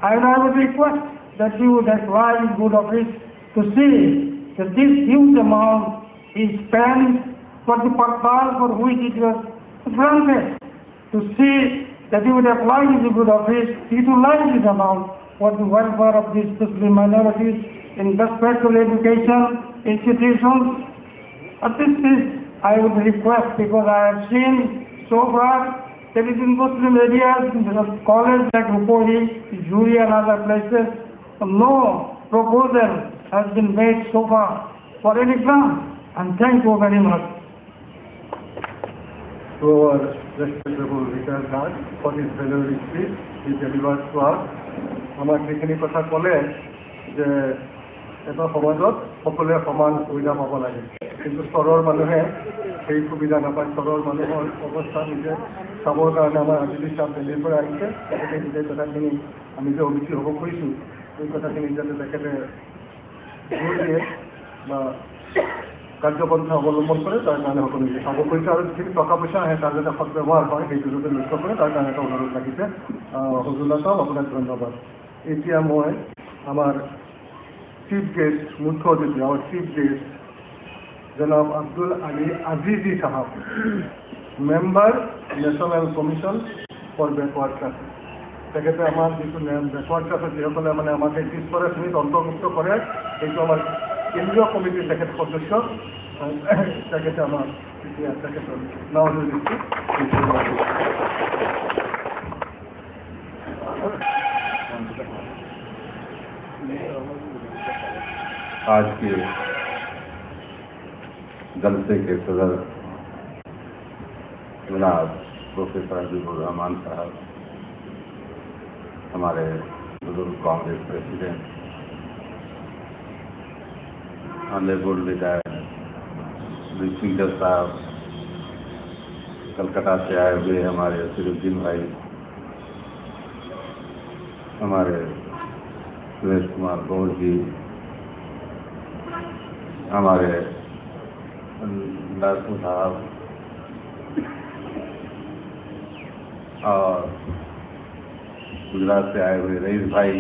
And I would request that you would apply good office to see that this huge amount is spent for the purpose for which it was granted. To see that you would apply the good office, utilize this amount for the welfare of these especially minorities in respect to education institutions. At this stage, I would request, because I have seen so far that is in Muslim areas, in the college like Rupoli, Juri and other places, no proposal has been made so far for any grant. And thank you very much. To our respectable retired guard for his valuable speech, he delivered to us. আমাক যিখিনি কথা ক'লে যে এটা সমাজত সকলোৱে সমান সুবিধা পাব লাগে, কিন্তু স্তৰৰ মানুহে সেই সুবিধা নাপায়। স্তৰৰ মানুহৰ অৱস্থা নিজে চাবৰ কাৰণে আমাৰ আজিলি চাপ দিল্লীৰ পৰা আহিছে। তেখেতে নিজে কথাখিনি আমি যে অবিচি হ'ব খুজিছোঁ, এই কথাখিনি যাতে তেখেতে জোৰ দিয়ে বা কাৰ্যপন্থা অৱলম্বন কৰে, তাৰ কাৰণে সকলোকে চাব খুজিছে। আৰু যিখিনি টকা পইচা আহে তাৰ যাতে সদব্যৱহাৰ হয় সেইটো যাতে লক্ষ্য কৰে, তাৰ কাৰণে এটা অনুৰোধ লাগিছে। হজুল্লাহ সাহেব, আপোনাক ধন্যবাদ। এতিয়া মই আমাৰ চিফ গেষ্ট, মুখ্য অতিথি, আমাৰ চিফ গেষ্ট জনাব আব্দুল আলী আজিজি সাহেব, member national commission for backward classes. তেখেতে আমাৰ যিটো বেকৱাৰ্ড ক্লাছেছ যিসকলে মানে আমাক এই পিছপৰা শ্ৰেণীত অন্তৰ্ভুক্ত কৰে, সেইটো আমাৰ কেন্দ্ৰীয় কমিটিৰ তেখেত সদস্য। তেখেতে আমাৰ এতিয়া তেখেতৰ নাম দিছোঁ। आज के जलसे के सदर जनाब प्रोफेसर हबीबुर रहमान साहब, हमारे बुजुर्ग Congress president honourable retired speaker साहब, कलकत्ता से आए हुए हमारे असरुद्दीन भाई, हमारे सुरेश कुमार गौर जी, हमारे लासू साहब और गुजरात से आए हुए रईस भाई,